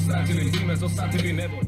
ztratili, musíme zostať by neboli.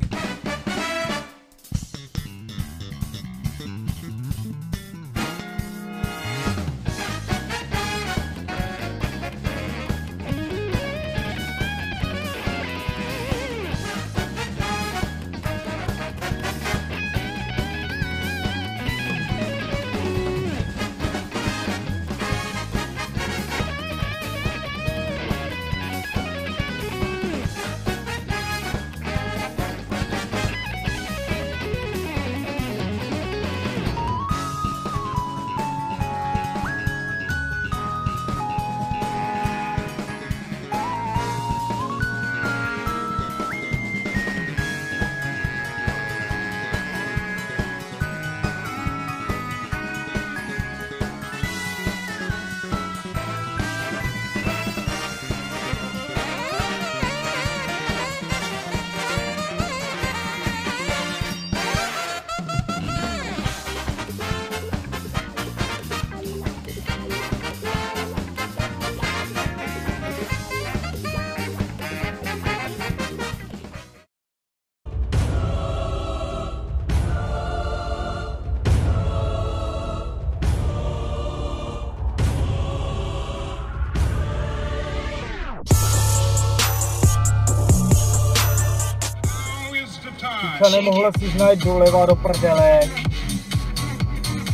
Piča, nemohla si znajít doleva do prdele.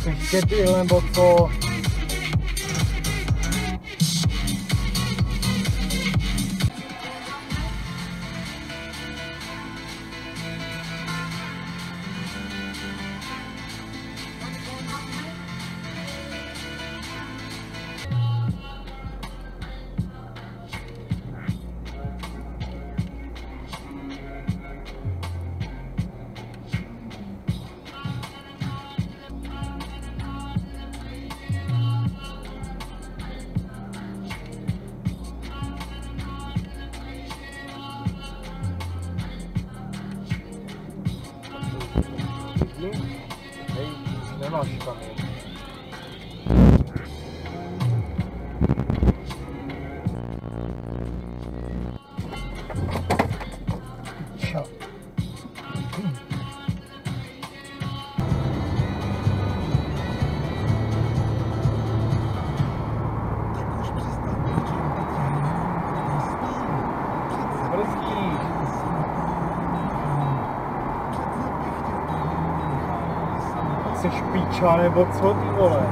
Jsi debil nebo co? Nemáš tam jen. Piča. Jseš píča nebo co, ty vole?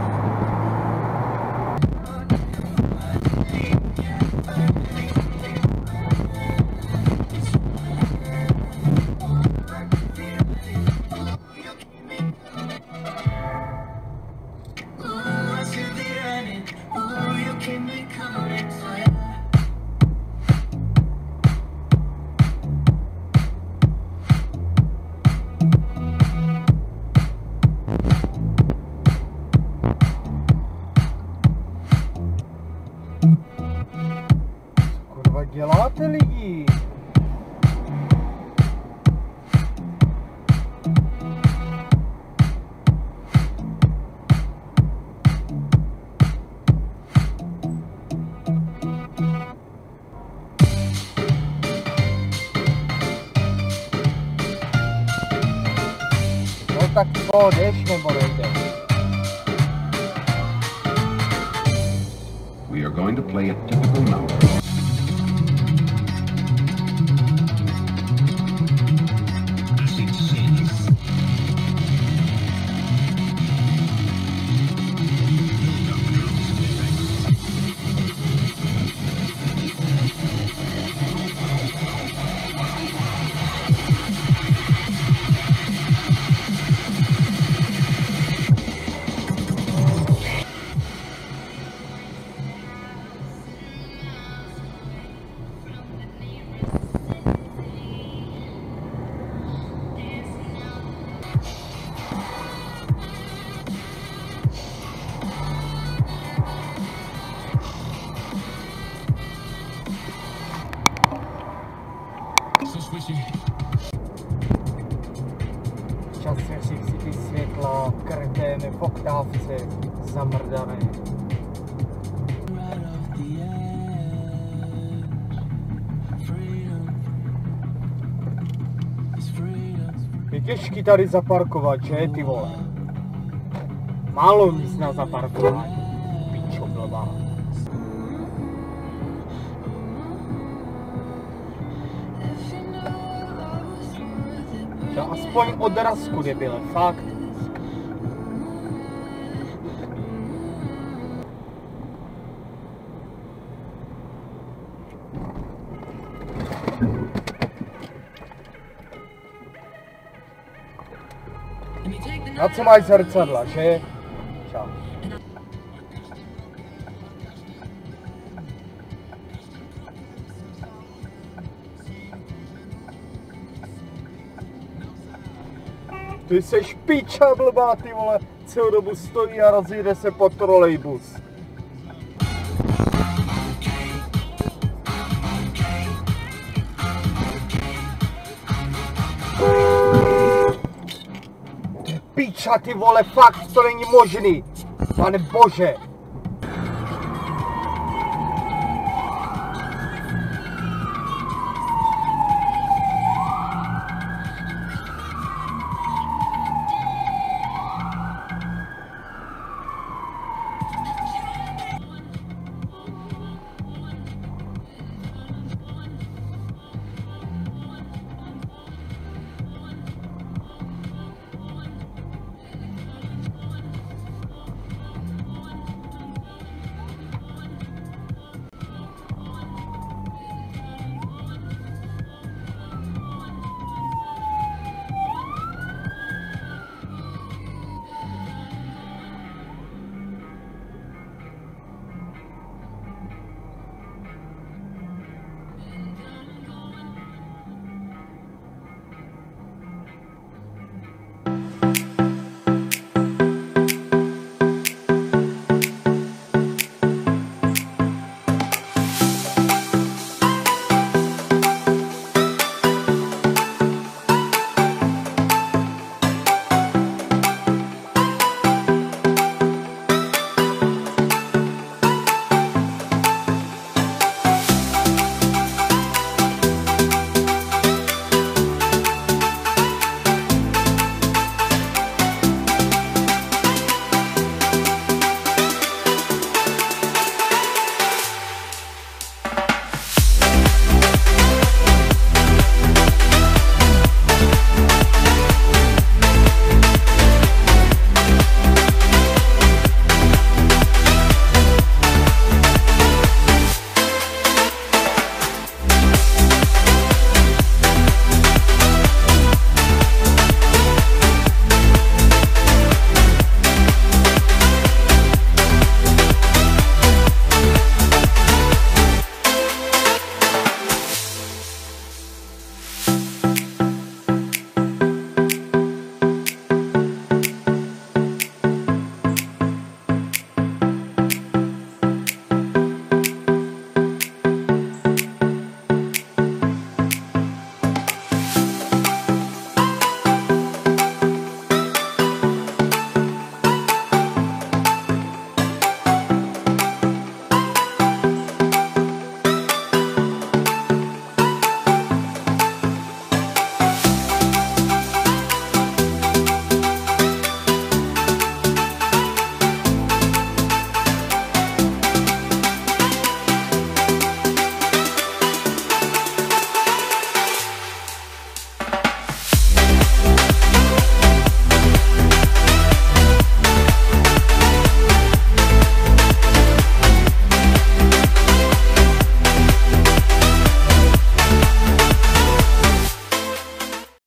Děláte lidi? No tak co, jdeš nebo nejdeš? We are going to play a typical number. Čas si ty světla, kretény, v oktávce, zamrdané. Je těžký tady zaparkovat, že ty vole? Málo míst na zaparkování. Píčo blbá. Aspoň odrazku, debile, fakt. Na co máš zrcadla, že? Čau. Ty seš píča blbá, ty vole, celou dobu stojí a rozjede se pod trolejbus. Ty píča, ty vole, fakt, to není možný, pane bože.